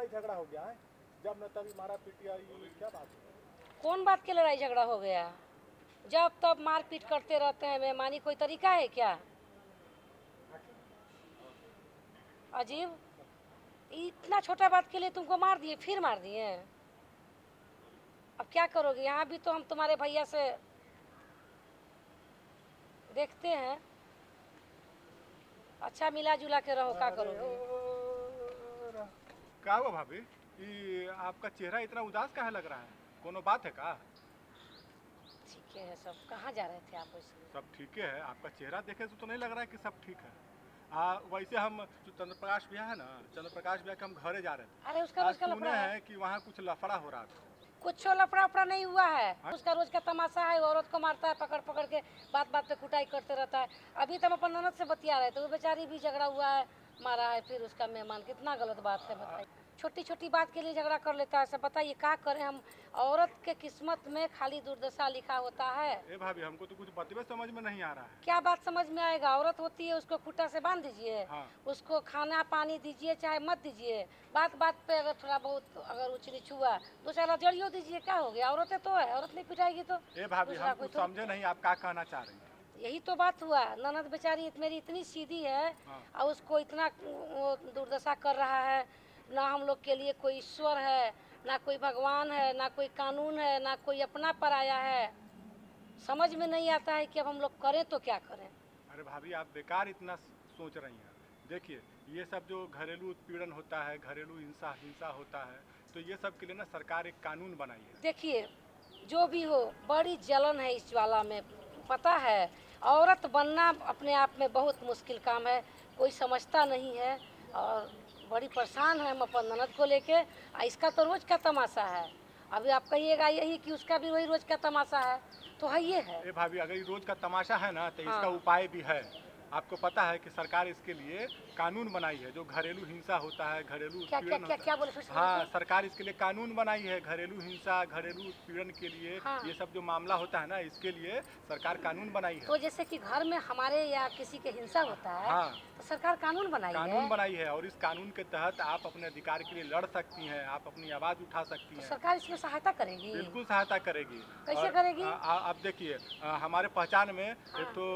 झगड़ा हो गया है, जब न तभी मारा पीटी आई, क्या बात है? कौन बात के लड़ाई झगड़ा हो गया? जब तब मारपीट करते रहते हैं, बेईमानी कोई तरीका है क्या? अजीब, इतना छोटा बात के लिए तुमको मार दिए, फिर मार दिए। अब क्या करोगे? यहाँ भी तो हम तुम्हारे भैया से देखते हैं, अच्छा मिला जुला के रहो। क्या करोगे? क्या हुआ भाभी? ये आपका चेहरा इतना उदास काहे लग रहा है? कोनो बात है का? ठीक है सब। कहाँ जा रहे थे आप? वैसे सब ठीक है। आपका चेहरा देखे तो नहीं लग रहा है कि सब ठीक है। वैसे हम जो चंद्रप्रकाश भैया है ना, चंद्रप्रकाश भैया के हम घरे जा रहे थे। अरे उसका रोज का सुने लफड़ा है हैं कि वहाँ कुछ लफड़ा हो रहा था। कुछ लफड़ा उपड़ा नहीं हुआ है। उसका रोज का तमाशा है, औरत को मारता है, पकड़ पकड़ के बात बात पे कुटाई करते रहता है। अभी तो हम अपन ननद से बतिया रहे थे, वो बेचारी भी झगड़ा हुआ है, मारा है फिर उसका मेहमान। कितना गलत बात है बताइए। छोटी छोटी बात के लिए झगड़ा कर लेता है। सब बताइए क्या करें हम? औरत के किस्मत में खाली दुर्दशा लिखा होता है। ए भाभी, हमको तो कुछ बातें समझ में नहीं आ रहा है। क्या बात समझ में आएगा? औरत होती है, उसको खूंटा से बांध दीजिए। हाँ। उसको खाना पानी दीजिए चाहे मत दीजिए। बात बात पे अगर थोड़ा बहुत अगर ऊंच नीच हुआ तो सारा जड़ियों दीजिए। क्या हो गया? औरतें तो है, औरत नहीं पिटाएगी तो? ए भाभी, हम कुछ समझे नहीं, आप क्या कहना चाह रही हैं? यही तो बात हुआ। ननद बेचारी मेरी इतनी सीधी है। हाँ। और उसको इतना दुर्दशा कर रहा है। ना हम लोग के लिए कोई ईश्वर है, ना कोई भगवान है, ना कोई कानून है, ना कोई अपना पराया है। समझ में नहीं आता है कि अब हम लोग करें तो क्या करें। अरे भाभी, आप बेकार इतना सोच रही हैं। देखिए, ये सब जो घरेलू उत्पीड़न होता है, घरेलू हिंसा होता है, तो ये सब के लिए ना सरकार एक कानून बनाई है। देखिए, जो भी हो, बड़ी जलन है इस ज्वाला में। पता है, औरत बनना अपने आप में बहुत मुश्किल काम है। कोई समझता नहीं है और बड़ी परेशान है हम अपन ननद को लेके। इसका तो रोज का तमाशा है। अभी आप कहिएगा यही कि उसका भी वही रोज का तमाशा है, तो है ये है। ए भाभी, अगर ये रोज का तमाशा है ना, तो हाँ। इसका उपाय भी है। आपको पता है कि सरकार इसके लिए कानून बनाई है। जो घरेलू हिंसा होता है, घरेलू क्या क्या उत्पीड़न क्या होता क्या है, बोले फिर से? हाँ, सरकार इसके लिए कानून बनाई है। घरेलू हिंसा, घरेलू उत्पीड़न के लिए, हाँ। ये सब जो मामला होता है ना, इसके लिए सरकार कानून बनाई है। तो जैसे कि घर में हमारे या किसी के हिंसा होता है, हाँ। तो सरकार कानून बनाई है। और इस कानून के तहत आप अपने अधिकार के लिए लड़ सकती हैं, आप अपनी आवाज़ उठा सकती तो हैं। सरकार इसमें सहायता करेगी? बिल्कुल सहायता करेगी। कैसे करेगी? आप देखिए, हमारे पहचान में एक तो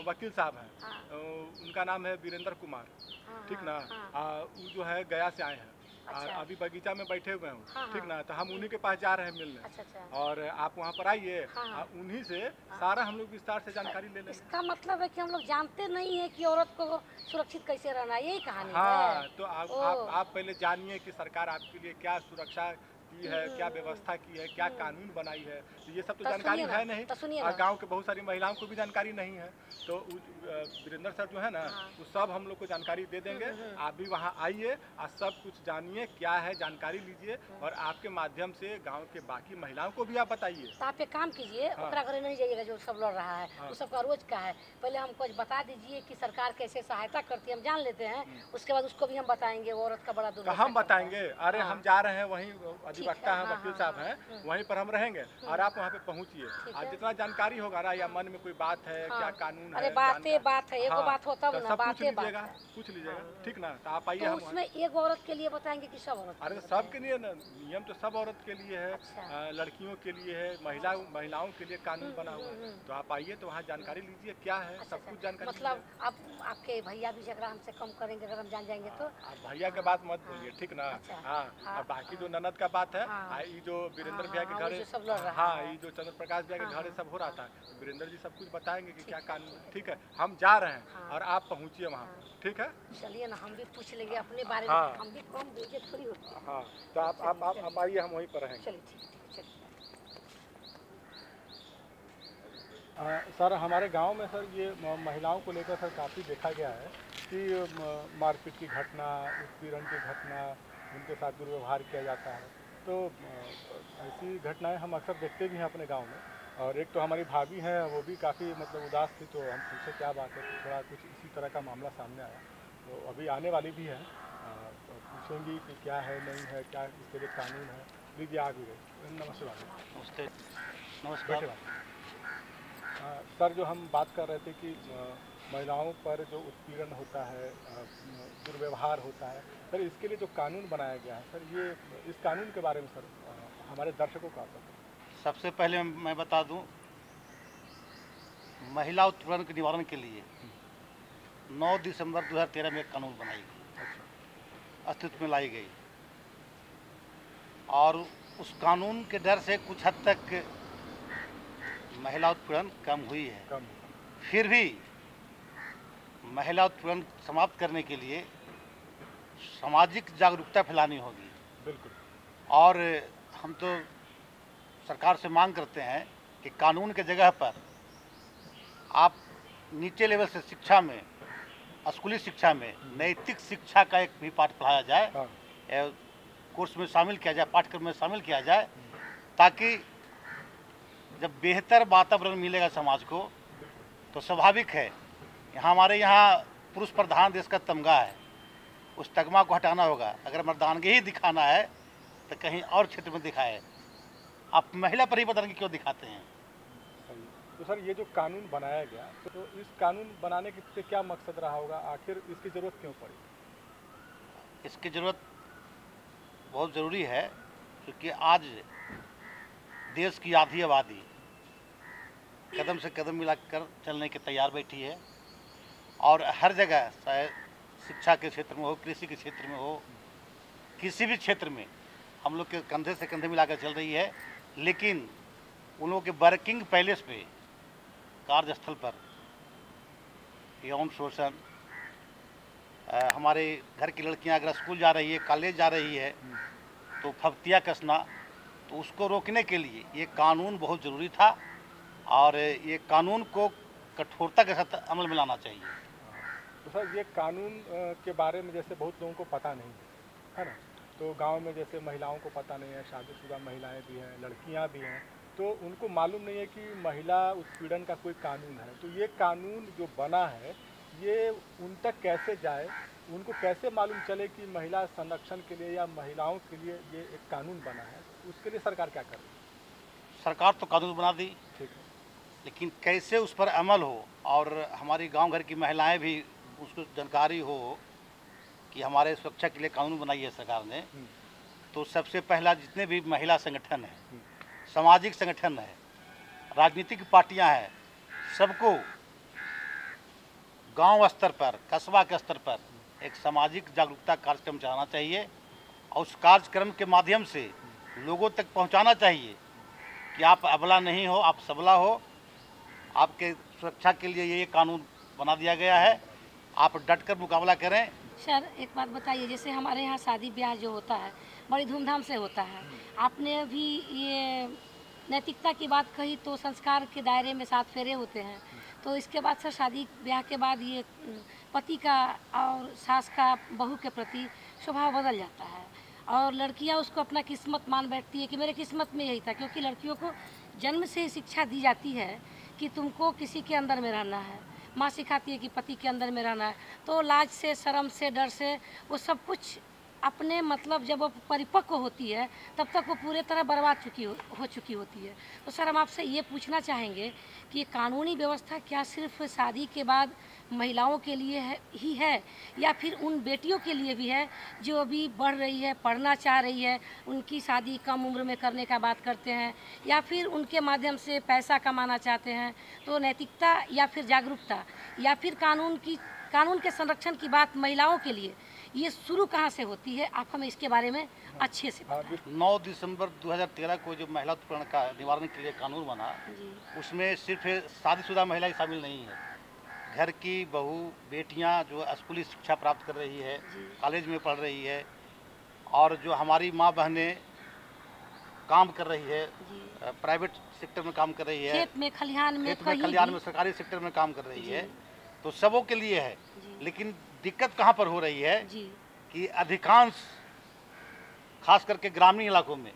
वकील साहब हैं। हाँ। उनका नाम है वीरेंद्र कुमार। हाँ, ठीक ना? हाँ। वो जो है गया से आए हैं। अच्छा। अभी बगीचा में बैठे हुए हैं। हाँ, ठीक हाँ। ना? तो हम उन्हीं के पास जा रहे हैं मिलने। अच्छा अच्छा। और आप वहाँ पर आइए। हाँ। उन्हीं से सारा हम लोग विस्तार से जानकारी ले लेंगे। इसका मतलब है कि हम लोग जानते नहीं है कि औरत को सुरक्षित कैसे रहना है, यही कहानी है। हाँ, तो आप पहले जानिए कि सरकार आपके लिए क्या सुरक्षा की है, क्या व्यवस्था की है, क्या कानून बनाई है। तो ये सब तो जानकारी है नहीं। तो सुनिए और ना। गांव के बहुत सारी महिलाओं को भी जानकारी नहीं है। तो वीरेंद्र सर जो है ना, हाँ। वो सब हम लोग को जानकारी दे देंगे। आप भी वहाँ आइए और सब कुछ जानिए, क्या है जानकारी लीजिए। और आपके माध्यम से गाँव के बाकी महिलाओं को भी आप बताइए। तो आप एक काम कीजिए, हाँ। ओकरा घरे नहीं जाइएगा जो सब लड़ रहा है। हाँ। वो सबका रोज का है। पहले हमको बता दीजिए कि सरकार कैसे सहायता करती है, हम जान लेते हैं। उसके बाद उसको भी हम बताएंगे वो औरत का बड़ा तो दुर्दशा हम बताएंगे। अरे हाँ। हम जा रहे हैं, वहीं अधिवक्ता हैं, हाँ, वकील हाँ, साहब हैं, वहीं पर हम रहेंगे। और आप वहाँ पे पहुँचिए। ठीक और है। जितना जानकारी होगा ना, या मन में कोई बात है, हाँ। क्या कानून है, अरे बातें बात है, एगो हाँ, बात हो तब तो ना, सब पूछ बातें बात लीजिएगा, है। पूछ लीजिएगा। ठीक ना? तो आप आइए। तो हम उसमें एक औरत के लिए बताएंगे कि सब औरत के अरे लिए सबके लिए ना, नियम तो सब औरत के लिए है। अच्छा। लड़कियों के लिए है, महिलाओं के लिए कानून बना हुआ है। तो आप आइए, तो वहाँ जानकारी लीजिए क्या है। अच्छा, सब कुछ जानकारी मतलब आप आपके भैया भी झगड़ा हमसे कम करेंगे अगर हम जान जाएंगे तो? आप भैया के बात मत बोलिए। ठीक ना? अच्छा। हाँ। हाँ, और बाकी जो ननद का बात है, हाँ। ये जो वीरेंद्र हाँ, भैया के हाँ, घर वो जो सब लड़ रहा हाँ, है। ये जो चंद्रप्रकाश भैया के हाँ, घर हाँ, सब हो रहा था, तो वीरेंद्र जी सब कुछ बताएंगे कि ठीक क्या है, कानून। ठीक है, हम जा रहे हैं। हाँ। और आप पहुँचिए वहाँ। ठीक है। चलिए ना, हम भी पूछ लेंगे अपने बारे में। हाँ। हम भी कम देंगे थोड़ी होती है। हाँ, तो आप आइए, हम वहीं पर रहेंगे। चलिए ठीक है, चलिए। सर, हमारे गांव में सर ये महिलाओं को लेकर सर काफ़ी देखा गया है कि मारपीट की घटना, उत्पीड़न की घटना, उनके साथ दुर्व्यवहार किया जाता है। तो ऐसी घटनाएं हम अक्सर देखते भी हैं अपने गांव में। और एक तो हमारी भाभी हैं, वो भी काफ़ी मतलब उदास थी, तो हम पूछे क्या बात है, तो थोड़ा कुछ इसी तरह का मामला सामने आया। तो अभी आने वाली भी है, तो पूछेंगी कि क्या है नहीं है, क्या इसके लिए कानून है। दीदी आ भी गई। नमस्ते भाभी। नमस्ते। नमस्कार। बैठे भाभी। सर, जो हम बात कर रहे थे कि महिलाओं पर जो उत्पीड़न होता है, दुर्व्यवहार होता है, सर इसके लिए जो कानून बनाया गया है सर, ये इस कानून के बारे में सर हमारे दर्शकों को आप बताएं। सबसे पहले मैं बता दूं, महिला उत्पीड़न के निवारण के लिए 9 दिसंबर 2013 में एक कानून बनाई गई, अस्तित्व में लाई गई, और उस कानून के डर से कुछ हद तक महिला उत्पीड़न कम हुई है। फिर भी महिला उत्पीड़न समाप्त करने के लिए सामाजिक जागरूकता फैलानी होगी। बिल्कुल। और हम तो सरकार से मांग करते हैं कि कानून के जगह पर आप नीचे लेवल से शिक्षा में, स्कूली शिक्षा में नैतिक शिक्षा का एक भी पाठ पढ़ाया जाए, कोर्स में शामिल किया जाए, पाठ्यक्रम में शामिल किया जाए, ताकि जब बेहतर वातावरण मिलेगा समाज को, तो स्वाभाविक है हमारे यहाँ पुरुष प्रधान देश का तमगा है, उस तगमा को हटाना होगा। अगर मर्दानगी ही दिखाना है तो कहीं और क्षेत्र में दिखाए, आप महिला पर ही मर्दानगी क्यों दिखाते हैं? तो सर ये जो कानून बनाया गया, तो इस कानून बनाने के पीछे क्या मकसद रहा होगा, आखिर इसकी ज़रूरत क्यों पड़ी? इसकी ज़रूरत बहुत ज़रूरी है, क्योंकि आज देश की आधी आबादी कदम से कदम मिलाकर चलने के तैयार बैठी है, और हर जगह, चाहे शिक्षा के क्षेत्र में हो, कृषि के क्षेत्र में हो, किसी भी क्षेत्र में हम लोग के कंधे से कंधे मिलाकर चल रही है। लेकिन उन लोगों के वर्किंग पैलेस पे, कार्यस्थल पर यौन शोषण, हमारे घर की लड़कियां अगर स्कूल जा रही है, कॉलेज जा रही है, तो फफ्तियाँ कसना, तो उसको रोकने के लिए ये कानून बहुत ज़रूरी था, और ये कानून को कठोरता के साथ अमल में लाना चाहिए। तो सर ये कानून के बारे में जैसे बहुत लोगों को पता नहीं है ना, तो गांव में जैसे महिलाओं को पता नहीं है, शादीशुदा महिलाएं भी हैं, लड़कियां भी हैं, तो उनको मालूम नहीं है कि महिला उत्पीड़न का कोई कानून है। तो ये कानून जो बना है, ये उन तक कैसे जाए, उनको कैसे मालूम चले कि महिला संरक्षण के लिए या महिलाओं के लिए ये एक कानून बना है, उसके लिए सरकार क्या कर रही है? सरकार तो कानून बना दी, ठीक है, लेकिन कैसे उस पर अमल हो, और हमारी गांव घर की महिलाएं भी उसको जानकारी हो कि हमारे सुरक्षा के लिए कानून बनाई है सरकार ने। तो सबसे पहला, जितने भी महिला संगठन हैं, सामाजिक संगठन है, राजनीतिक पार्टियां हैं, सबको गांव स्तर पर, कस्बा के स्तर पर एक सामाजिक जागरूकता कार्यक्रम चलाना चाहिए, और उस कार्यक्रम के माध्यम से लोगों तक पहुंचाना चाहिए कि आप अबला नहीं हो, आप सबला हो, आपके सुरक्षा के लिए ये कानून बना दिया गया है, आप डटकर मुकाबला करें। सर एक बात बताइए, जैसे हमारे यहाँ शादी ब्याह जो होता है बड़ी धूमधाम से होता है, आपने अभी ये नैतिकता की बात कही, तो संस्कार के दायरे में 7 फेरे होते हैं, तो इसके बाद सर शादी ब्याह के बाद ये पति का और सास का बहू के प्रति स्वभाव बदल जाता है, और लड़कियां उसको अपना किस्मत मान बैठती है कि मेरे किस्मत में यही था, क्योंकि लड़कियों को जन्म से शिक्षा दी जाती है कि तुमको किसी के अंदर में रहना है, माँ सिखाती है कि पति के अंदर में रहना है, तो लाज से, शर्म से, डर से वो सब कुछ अपने मतलब जब वो परिपक्व होती है तब तक वो पूरे तरह बर्बाद हो चुकी होती है। तो सर हम आपसे ये पूछना चाहेंगे कि कानूनी व्यवस्था क्या सिर्फ शादी के बाद महिलाओं के लिए ही है, या फिर उन बेटियों के लिए भी है जो अभी बढ़ रही है, पढ़ना चाह रही है, उनकी शादी कम उम्र में करने का बात करते हैं, या फिर उनके माध्यम से पैसा कमाना चाहते हैं? तो नैतिकता या फिर जागरूकता या फिर कानून के संरक्षण की बात महिलाओं के लिए ये शुरू कहाँ से होती है, आप हमें इसके बारे में अच्छे से बताएं। 9 दिसंबर 2013 को जो महिला उत्पीड़न का निवारण के लिए कानून बना, उसमें सिर्फ शादीशुदा महिला शामिल नहीं है, घर की बहू, बेटियां जो स्कूली शिक्षा प्राप्त कर रही है, कॉलेज में पढ़ रही है, और जो हमारी माँ बहनें काम कर रही है, प्राइवेट सेक्टर में काम कर रही है, खेत में खलिहान में सरकारी सेक्टर में काम कर रही है, तो सबों के लिए है। लेकिन दिक्कत कहाँ पर हो रही है कि अधिकांश, खास करके ग्रामीण इलाकों में,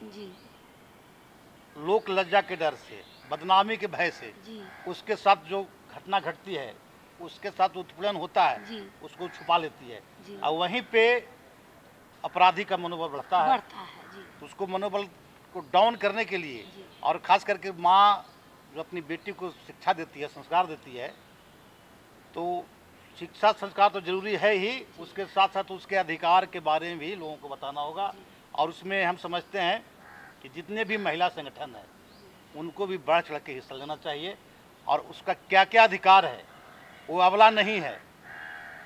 लोक लज्जा के डर से बदनामी के भय से जी उसके साथ जो घटना घटती है, उसके साथ उत्पीड़न होता है, जी उसको छुपा लेती है जी और वहीं पे अपराधी का मनोबल बढ़ता है। बढ़ता है जी तो उसको मनोबल को डाउन करने के लिए जी और ख़ास करके माँ जो अपनी बेटी को शिक्षा देती है, संस्कार देती है, तो शिक्षा संस्कार तो जरूरी है ही, उसके साथ साथ उसके अधिकार के बारे में भी लोगों को बताना होगा। और उसमें हम समझते हैं कि जितने भी महिला संगठन हैं उनको भी बढ़ चढ़ के हिस्सा लेना चाहिए और उसका क्या क्या अधिकार है वो अबला नहीं है,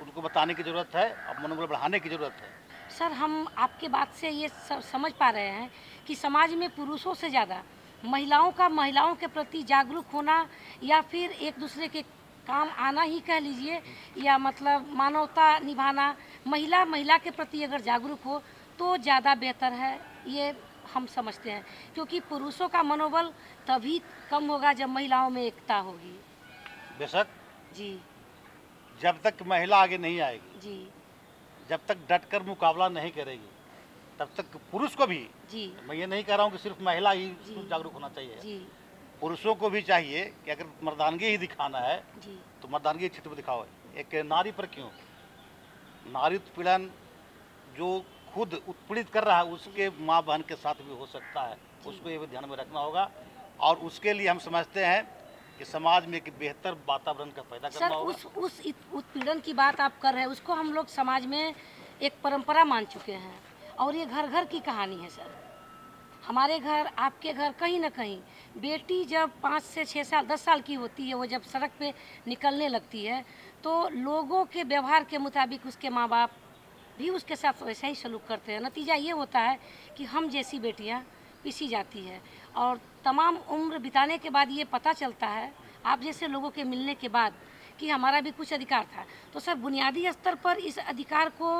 उनको बताने की ज़रूरत है और मनोबल बढ़ाने की ज़रूरत है। सर, हम आपके बात से ये समझ पा रहे हैं कि समाज में पुरुषों से ज़्यादा महिलाओं के प्रति जागरूक होना या फिर एक दूसरे के काम आना ही कह लीजिए, या मतलब मानवता निभाना, महिला के प्रति अगर जागरूक हो तो ज़्यादा बेहतर है, ये हम समझते हैं। क्योंकि पुरुषों का मनोबल तभी कम होगा जब महिलाओं में एकता होगी। बेशक जी जब तक महिला आगे नहीं आएगी, जी जब तक डटकर मुकाबला नहीं करेगी, तब तक पुरुष को भी, जी मैं ये नहीं कह रहा हूँ कि सिर्फ महिला ही जी जागरूक होना चाहिए, जी पुरुषों को भी चाहिए कि अगर मर्दानगी ही दिखाना है जी तो मर्दानगी क्षेत्र में दिखाओ। एक नारी पर क्यों, नारी उत्पीड़न जो खुद उत्पीड़ित कर रहा है उसके माँ बहन के साथ भी हो सकता है, उसको ये भी ध्यान में रखना होगा। और उसके लिए हम समझते हैं कि समाज में एक बेहतर वातावरण का पैदा सर, करना होगा। उस उत्पीड़न की बात आप कर रहे हैं, उसको हम लोग समाज में एक परंपरा मान चुके हैं और ये घर घर की कहानी है सर। हमारे घर, आपके घर, कहीं ना कहीं बेटी जब 5 से 6 साल 10 साल की होती है, वो जब सड़क पे निकलने लगती है तो लोगों के व्यवहार के मुताबिक उसके माँ बाप भी उसके साथ वैसा ही सलूक करते हैं। नतीजा ये होता है कि हम जैसी बेटियां पीसी जाती है और तमाम उम्र बिताने के बाद ये पता चलता है, आप जैसे लोगों के मिलने के बाद, कि हमारा भी कुछ अधिकार था। तो सर, बुनियादी स्तर पर इस अधिकार को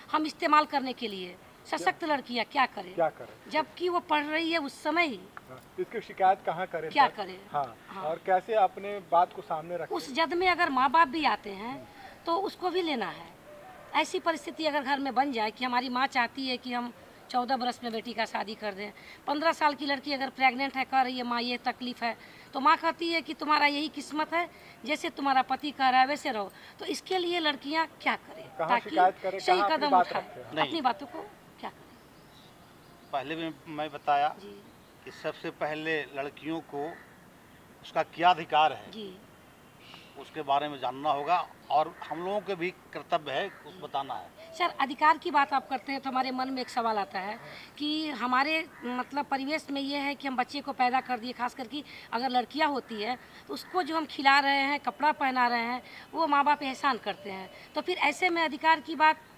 हम इस्तेमाल करने के लिए सशक्त लड़कियां क्या करें जबकि वो पढ़ रही है उस समय ही? इसकी शिकायत कहाँ करें, क्या करें? हाँ। और कैसे अपने बात को सामने रखें। उस जद में अगर माँ बाप भी आते हैं तो उसको भी लेना है। ऐसी परिस्थिति अगर घर में बन जाए कि हमारी माँ चाहती है कि हम 14 बरस में बेटी का शादी कर दें, 15 साल की लड़की अगर प्रेग्नेंट है, कह रही है माँ ये तकलीफ़ है, तो माँ कहती है कि तुम्हारा यही किस्मत है, जैसे तुम्हारा पति कह रहा है वैसे रहो। तो इसके लिए लड़कियाँ क्या करें ताकि सही कदम उठाएं, अपनी बातों को क्या करें? पहले भी मैं बताया जी कि सबसे पहले लड़कियों को उसका क्या अधिकार है जी उसके बारे में जानना होगा और हम लोगों के भी कर्तव्य है उसको बताना है। सर, अधिकार की बात आप करते हैं तो हमारे मन में एक सवाल आता है कि हमारे मतलब परिवेश में ये है कि हम बच्चे को पैदा कर दिए, खास करके अगर लड़कियां होती है तो उसको जो हम खिला रहे हैं, कपड़ा पहना रहे हैं, वो माँ बाप एहसान करते हैं। तो फिर ऐसे में अधिकार की बात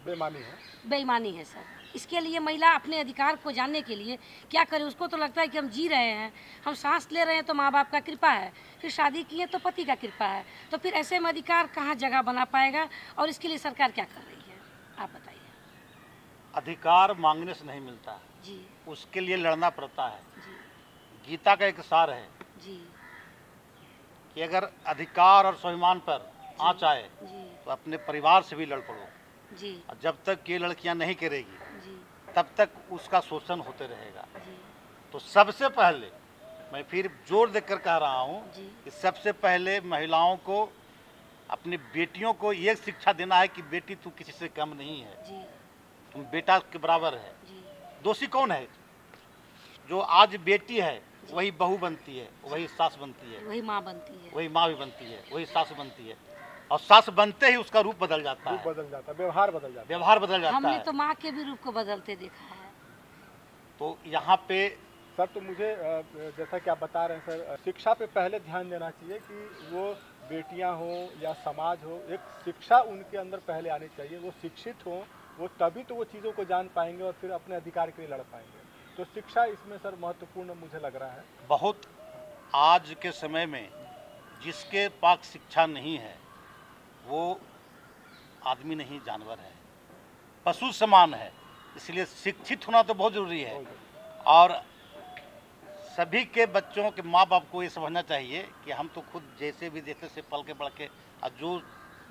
बेईमानी है सर। इसके लिए महिला अपने अधिकार को जानने के लिए क्या करे? उसको तो लगता है कि हम जी रहे हैं, हम सांस ले रहे हैं तो माँ बाप का कृपा है, फिर शादी किए तो पति का कृपा है। तो फिर ऐसे में अधिकार कहाँ जगह बना पाएगा और इसके लिए सरकार क्या कर रही है, आप बताइए। अधिकार मांगने से नहीं मिलता जी उसके लिए लड़ना पड़ता है। जी गीता का एक सार है जी कि अगर अधिकार और स्वाभिमान पर आँच आए जी तो अपने परिवार से भी लड़ पड़ो, जी और जब तक ये लड़कियां नहीं करेगी जी तब तक उसका शोषण होते रहेगा। जी तो सबसे पहले मैं फिर जोर देकर कह रहा हूँ जी कि सबसे पहले महिलाओं को, अपनी बेटियों को ये शिक्षा देना है कि बेटी तू किसी से कम नहीं है, जी तुम बेटा के बराबर है। जी दोषी कौन है? जो आज बेटी है वही बहू बनती है, वही सास बनती है, वही माँ बनती है, वही माँ भी बनती है, वही सास बनती है, और सास बनते ही उसका रूप बदल जाता है, व्यवहार बदल जाता हमने है। तो माँ के भी रूप को बदलते देखा है। तो यहाँ पे सर, तो मुझे जैसा कि आप बता रहे हैं सर, शिक्षा पे पहले ध्यान देना चाहिए कि वो बेटियां हो या समाज हो, एक शिक्षा उनके अंदर पहले आनी चाहिए। वो शिक्षित हो, वो तभी तो वो चीज़ों को जान पाएंगे और फिर अपने अधिकार के लिए लड़ पाएंगे। तो शिक्षा इसमें सर महत्वपूर्ण मुझे लग रहा है बहुत। आज के समय में जिसके पास शिक्षा नहीं है वो आदमी नहीं, जानवर है, पशु समान है। इसलिए शिक्षित होना तो बहुत ज़रूरी है। और सभी के बच्चों के माँ बाप को ये समझना चाहिए कि हम तो खुद जैसे भी जैसे से पल के बढ़ के और जो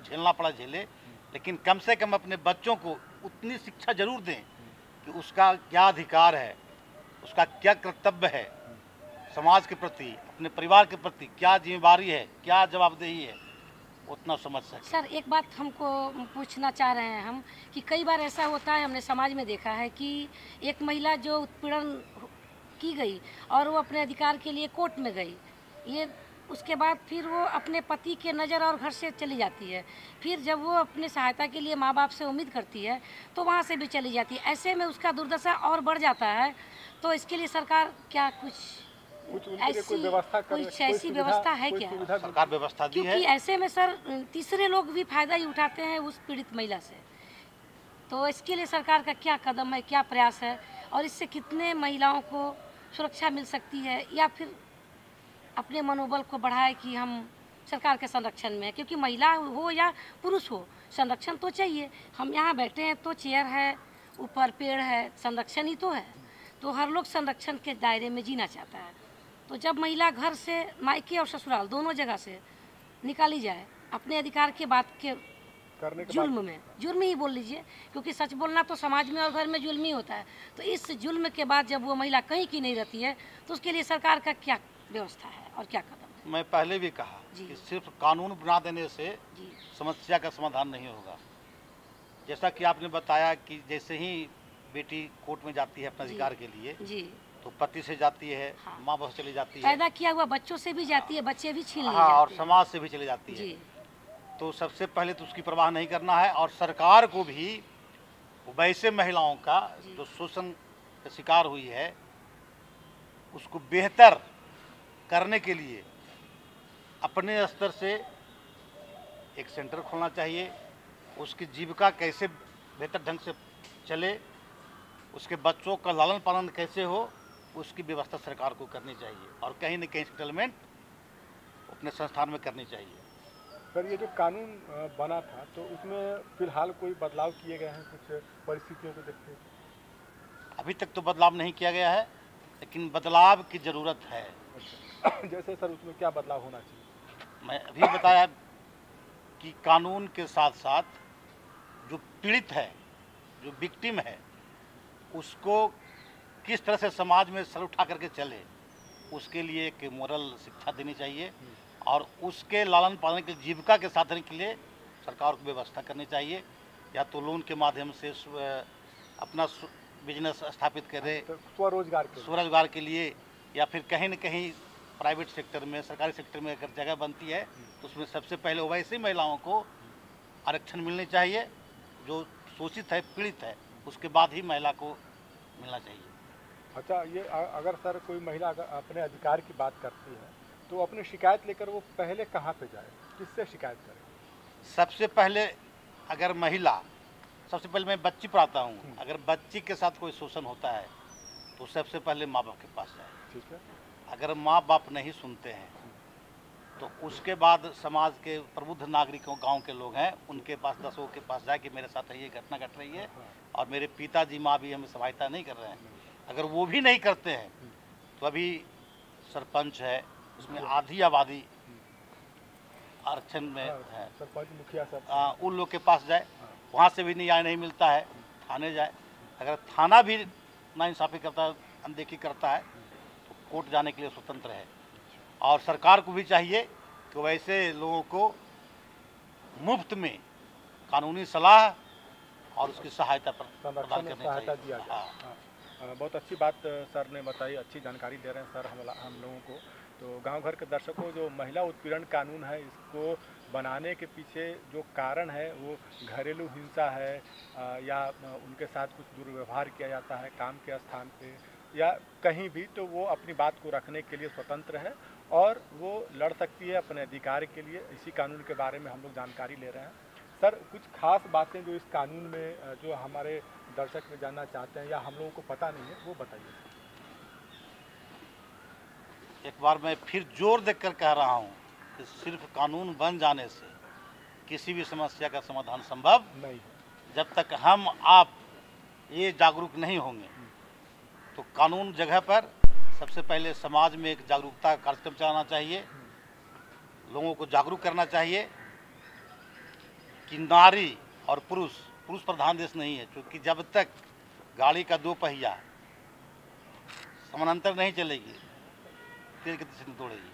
झेलना पड़ा झेले, लेकिन कम से कम अपने बच्चों को उतनी शिक्षा जरूर दें कि उसका क्या अधिकार है, उसका क्या कर्तव्य है, समाज के प्रति, अपने परिवार के प्रति क्या जिम्मेदारी है, क्या जवाबदेही है, उतना समझ सके। सर एक बात हमको पूछना चाह रहे हैं हम कि कई बार ऐसा होता है, हमने समाज में देखा है कि एक महिला जो उत्पीड़न की गई और वो अपने अधिकार के लिए कोर्ट में गई, ये उसके बाद फिर वो अपने पति के नज़र और घर से चली जाती है, फिर जब वो अपने सहायता के लिए माँ बाप से उम्मीद करती है तो वहाँ से भी चली जाती है। ऐसे में उसका दुर्दशा और बढ़ जाता है। तो इसके लिए सरकार क्या कुछ उनके लिए कोई व्यवस्था कुछ ऐसी व्यवस्था है क्या? सरकार व्यवस्था दी है। क्योंकि ऐसे में सर तीसरे लोग भी फायदा ही उठाते हैं उस पीड़ित महिला से। तो इसके लिए सरकार का क्या कदम है, क्या प्रयास है, और इससे कितने महिलाओं को सुरक्षा मिल सकती है, या फिर अपने मनोबल को बढ़ाए कि हम सरकार के संरक्षण में, क्योंकि महिला हो या पुरुष हो संरक्षण तो चाहिए। हम यहाँ बैठे हैं तो चेयर है, ऊपर पेड़ है, संरक्षण ही तो है। तो हर लोग संरक्षण के दायरे में जीना चाहता है। तो जब महिला घर से, मायके और ससुराल दोनों जगह से निकाली जाए अपने अधिकार के बात के जुल्म में, जुर्म ही बोल लीजिए, क्योंकि सच बोलना तो समाज में और घर में जुल्म ही होता है। तो इस जुल्म के बाद जब वो महिला कहीं की नहीं रहती है तो उसके लिए सरकार का क्या व्यवस्था है और क्या कदम है? मैं पहले भी कहा कि सिर्फ कानून बना देने से समस्या का समाधान नहीं होगा। जैसा कि आपने बताया कि जैसे ही बेटी कोर्ट में जाती है अपने अधिकार के लिए तो पति से जाती है, हाँ। माँ बाप से चली जाती है, पैदा किया हुआ बच्चों से भी जाती है, बच्चे भी छीन लिए जाते हैं, और समाज से भी चली जाती है। तो सबसे पहले तो उसकी परवाह नहीं करना है, और सरकार को भी वैसे महिलाओं का जो शोषण का शिकार हुई है उसको बेहतर करने के लिए अपने स्तर से एक सेंटर खोलना चाहिए। उसकी जीविका कैसे बेहतर ढंग से चले, उसके बच्चों का लालन पालन कैसे हो, उसकी व्यवस्था सरकार को करनी चाहिए, और कहीं न कहीं सेटलमेंट अपने संस्थान में करनी चाहिए। सर ये जो कानून बना था तो उसमें फिलहाल कोई बदलाव किए गए हैं कुछ परिस्थितियों को देखते हुए? अभी तक तो बदलाव नहीं किया गया है, लेकिन बदलाव की ज़रूरत है। अच्छा। जैसे सर उसमें क्या बदलाव होना चाहिए? मैं अभी बताया कि कानून के साथ साथ जो पीड़ित है, जो विक्टिम है, उसको किस तरह से समाज में सर उठा करके चले, उसके लिए एक मोरल शिक्षा देनी चाहिए, और उसके लालन पालन की जीविका के साधन के लिए सरकार को व्यवस्था करनी चाहिए। या तो लोन के माध्यम से अपना बिजनेस स्थापित करे, तो स्वरोजगार के लिए, या फिर कहीं न कहीं प्राइवेट सेक्टर में, सरकारी सेक्टर में अगर जगह बनती है तो उसमें सबसे पहले वैसी महिलाओं को आरक्षण मिलनी चाहिए जो शोषित है, पीड़ित है, उसके बाद ही महिला को मिलना चाहिए। अच्छा, ये अगर सर कोई महिला अगर अपने अधिकार की बात करती है तो अपनी शिकायत लेकर वो पहले कहाँ पे जाए, किससे शिकायत करे? सबसे पहले अगर महिला, सबसे पहले मैं बच्ची पढ़ाता हूँ, अगर बच्ची के साथ कोई शोषण होता है तो सबसे पहले माँ बाप के पास जाए। ठीक है। अगर माँ बाप नहीं सुनते हैं तो उसके बाद समाज के प्रबुद्ध नागरिकों, गांव के लोग हैं, उनके पास, दसों के पास जाए कि मेरे साथ ये घटना घट रही है और मेरे पिताजी माँ भी हमें सहायता नहीं कर रहे हैं। अगर वो भी नहीं करते हैं तो अभी सरपंच है, उसमें आधी आबादी आरक्षण में है, सरपंच, मुखिया सब, उन लोग के पास जाए, वहाँ से भी न्याय नहीं मिलता है, थाने जाए। अगर थाना भी नाइंसाफ़ी करता है, अनदेखी करता है, तो कोर्ट जाने के लिए स्वतंत्र है। और सरकार को भी चाहिए कि वैसे लोगों को मुफ्त में कानूनी सलाह और उसकी सहायता प्रदान करनी चाहिए। दिया जाए। बहुत अच्छी बात सर ने बताई, अच्छी जानकारी दे रहे हैं सर हम लोगों को। तो गांव घर के दर्शकों, जो महिला उत्पीड़न कानून है, इसको बनाने के पीछे जो कारण है वो घरेलू हिंसा है, या उनके साथ कुछ दुर्व्यवहार किया जाता है काम के स्थान पे या कहीं भी, तो वो अपनी बात को रखने के लिए स्वतंत्र है और वो लड़ सकती है अपने अधिकार के लिए। इसी कानून के बारे में हम लोग जानकारी ले रहे हैं। सर कुछ खास बातें जो इस कानून में जो हमारे दर्शक में जानना चाहते हैं या हम लोगों को पता नहीं है, वो बताइए। एक बार मैं फिर जोर देकर कह रहा हूँ कि सिर्फ कानून बन जाने से किसी भी समस्या का समाधान संभव नहीं है। जब तक हम आप ये जागरूक नहीं होंगे तो कानून जगह पर सबसे पहले समाज में एक जागरूकता कार्यक्रम चलाना चाहिए, लोगों को जागरूक करना चाहिए कि नारी और पुरुष प्रधान देश नहीं है, क्योंकि जब तक गाड़ी का दो पहिया समानांतर नहीं चलेगी तेज गति से नितोड़ेगी।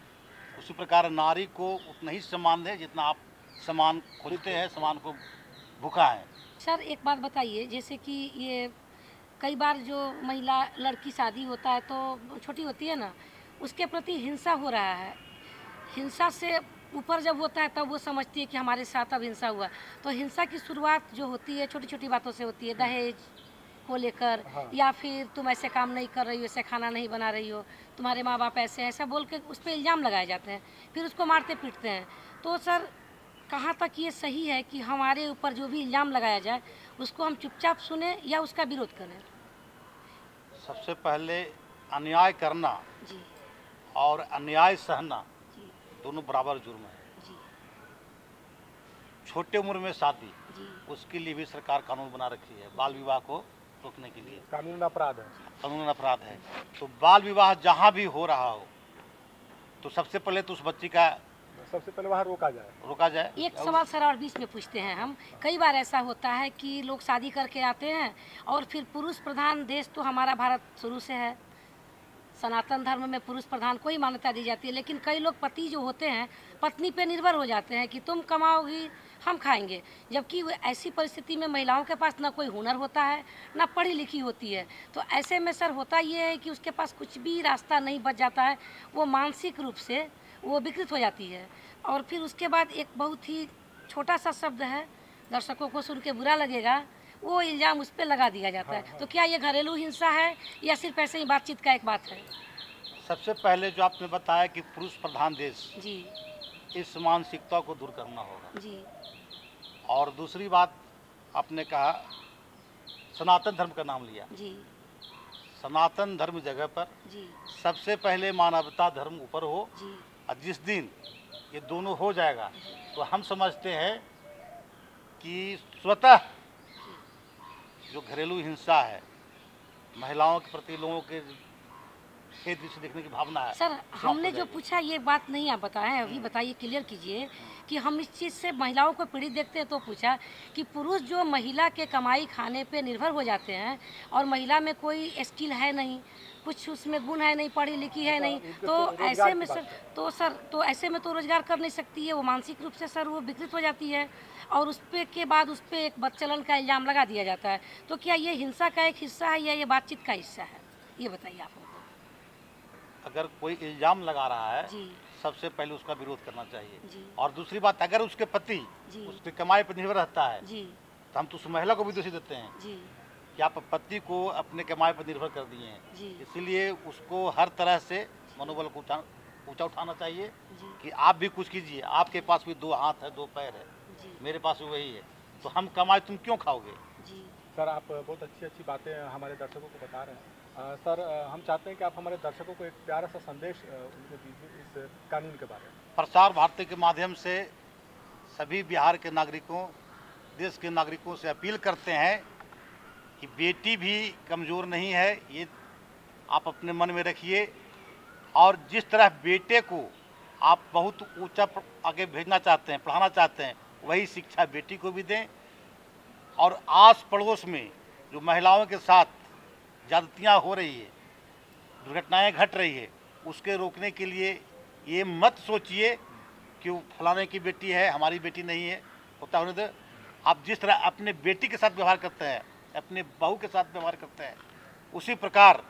उसी प्रकार नारी को उतना ही सम्मान दें जितना आप सम्मान खोजते हैं, सम्मान को भूखा है। सर एक बात बताइए, जैसे कि ये कई बार जो महिला लड़की शादी होता है तो छोटी होती है ना, उसके प्रति हिंसा हो रहा है। हिंसा से ऊपर जब होता है तब वो समझती है कि हमारे साथ अब हिंसा हुआ। तो हिंसा की शुरुआत जो होती है छोटी छोटी बातों से होती है, दहेज को लेकर, हाँ। या फिर तुम ऐसे काम नहीं कर रही हो, ऐसे खाना नहीं बना रही हो, तुम्हारे माँ बाप ऐसे, ऐसा बोल के उस पर इल्ज़ाम लगाए जाते हैं, फिर उसको मारते पीटते हैं। तो सर कहाँ तक ये सही है कि हमारे ऊपर जो भी इल्ज़ाम लगाया जाए उसको हम चुपचाप सुने या उसका विरोध करें? सबसे पहले अन्याय करना जी और अन्याय सहना जी दोनों बराबर जुर्म है। जी छोटे उम्र में शादी, जी उसके लिए भी सरकार कानून बना रखी है, बाल विवाह को रोकने के लिए कानून अपराध है। कानून अपराध है। तो बाल विवाह जहाँ भी हो रहा हो तो सबसे पहले तो उस बच्ची का सबसे पहले वहाँ रोका जाए। एक सवाल सर और बीच में पूछते हैं हम। कई बार ऐसा होता है कि लोग शादी करके आते हैं और फिर पुरुष प्रधान देश तो हमारा भारत शुरू से है, सनातन धर्म में पुरुष प्रधान को ही मान्यता दी जाती है, लेकिन कई लोग पति जो होते हैं पत्नी पे निर्भर हो जाते हैं कि तुम कमाओगी हम खाएंगे, जबकि ऐसी परिस्थिति में महिलाओं के पास ना कोई हुनर होता है ना पढ़ी लिखी होती है। तो ऐसे में सर होता ये है कि उसके पास कुछ भी रास्ता नहीं बच जाता है, वो मानसिक रूप से वो विकृत हो जाती है। और फिर उसके बाद एक बहुत ही छोटा सा शब्द है, दर्शकों को सुन के बुरा लगेगा, वो इल्ज़ाम उस पर लगा दिया जाता है। तो क्या ये घरेलू हिंसा है या सिर्फ ऐसे ही बातचीत का एक बात है? सबसे पहले जो आपने बताया कि पुरुष प्रधान देश, जी इस मानसिकता को दूर करना होगा। जी और दूसरी बात आपने कहा, सनातन धर्म का नाम लिया। जी सनातन धर्म जगह पर जी सबसे पहले मानवता धर्म ऊपर हो, जी और जिस दिन ये दोनों हो जाएगा तो हम समझते हैं कि स्वतः जो घरेलू हिंसा है, महिलाओं के प्रति लोगों के खेत दृष्टि देखने की भावना है। सर हमने जो पूछा ये बात नहीं आप बताए हैं, अभी बताइए, क्लियर कीजिए कि हम इस चीज़ से महिलाओं को पीड़ित देखते हैं। तो पूछा कि पुरुष जो महिला के कमाई खाने पे निर्भर हो जाते हैं और महिला में कोई स्किल है नहीं, कुछ उसमें गुण है नहीं, पढ़ी लिखी है नहीं, तो ऐसे में सर तो ऐसे में तो रोजगार कर नहीं सकती है, वो मानसिक रूप से सर वो विकृत हो जाती है और उस पे के बाद उस पर एक बदचलन का इल्ज़ाम लगा दिया जाता है। तो क्या ये हिंसा का एक हिस्सा है या ये बातचीत का हिस्सा है, ये बताइए आप हमको। अगर कोई इल्जाम लगा रहा है जी सबसे पहले उसका विरोध करना चाहिए। जी और दूसरी बात, अगर उसके पति जी उसकी कमाई पर निर्भर रहता है जी तो हम तो उस महिला को भी दोषी देते हैं जी कि आप पति को अपने कमाई पर निर्भर कर दिए हैं। जी इसीलिए उसको हर तरह से मनोबल को ऊंचा उठाना चाहिए जी कि आप भी कुछ कीजिए, आपके पास भी 2 हाथ है 2 पैर है, जी मेरे पास भी वही है, तो हम कमाई तुम क्यों खाओगे। जी सर आप बहुत अच्छी बातें हमारे दर्शकों को बता रहे हैं। सर हम चाहते हैं कि आप हमारे दर्शकों को एक प्यारा सा संदेश उनको दीजिए इस कानून के बारे में। प्रसार भारती के माध्यम से सभी बिहार के नागरिकों, देश के नागरिकों से अपील करते हैं कि बेटी भी कमज़ोर नहीं है, ये आप अपने मन में रखिए। और जिस तरह बेटे को आप बहुत ऊंचा आगे भेजना चाहते हैं, पढ़ाना चाहते हैं, वही शिक्षा बेटी को भी दें। और आस पड़ोस में जो महिलाओं के साथ ज़्यादतियाँ हो रही है, दुर्घटनाएं घट रही है, उसके रोकने के लिए ये मत सोचिए कि वो फलाने की बेटी है हमारी बेटी नहीं है, होता होने दे। आप जिस तरह अपने बेटी के साथ व्यवहार करते हैं, अपने बहू के साथ व्यवहार करते हैं, उसी प्रकार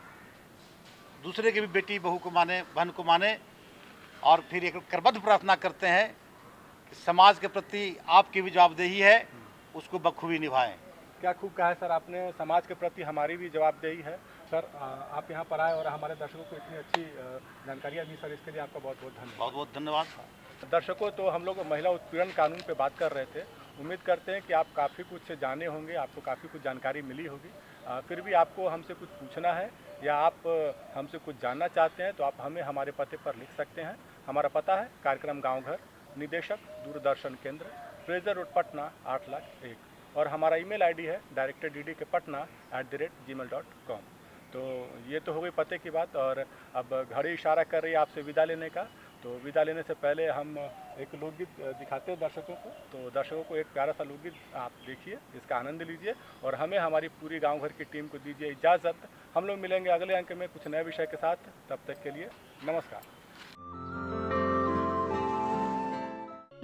दूसरे की भी बेटी बहू को माने, बहन को माने। और फिर एक करबद्ध प्रार्थना करते हैं कि समाज के प्रति आपकी भी जवाबदेही है, उसको बखूबी निभाएं। क्या खूब कहा है सर आपने, समाज के प्रति हमारी भी जवाबदेही है। सर आप यहाँ पर आए और हमारे दर्शकों को इतनी अच्छी जानकारियाँ दी सर, इसके लिए आपका बहुत बहुत धन्यवाद। बहुत बहुत धन्यवाद। दर्शकों, तो हम लोग महिला उत्पीड़न कानून पे बात कर रहे थे। उम्मीद करते हैं कि आप काफ़ी कुछ जाने होंगे, आपको काफ़ी कुछ जानकारी मिली होगी। फिर भी आपको हमसे कुछ पूछना है या आप हमसे कुछ जानना चाहते हैं तो आप हमें हमारे पते पर लिख सकते हैं। हमारा पता है कार्यक्रम गाँव घर, निदेशक दूरदर्शन केंद्र, फ्रेजर रोड पटना 8,01,। और हमारा ईमेल आईडी है directorddkpatna@gmail.com। तो ये तो हो गई पते की बात। और अब घड़ी इशारा कर रही है आपसे विदा लेने का। तो विदा लेने से पहले हम एक लोकगीत दिखाते हैं दर्शकों को। तो दर्शकों को एक प्यारा सा लोकगीत आप देखिए, इसका आनंद लीजिए और हमें हमारी पूरी गांव घर की टीम को दीजिए इजाज़त। हम लोग मिलेंगे अगले अंक में कुछ नए विषय के साथ। तब तक के लिए नमस्कार।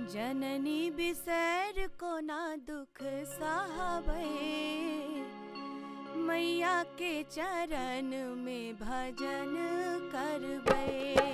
जननी बिसर को ना दुख साहबे, मैया के चरण में भजन करबे।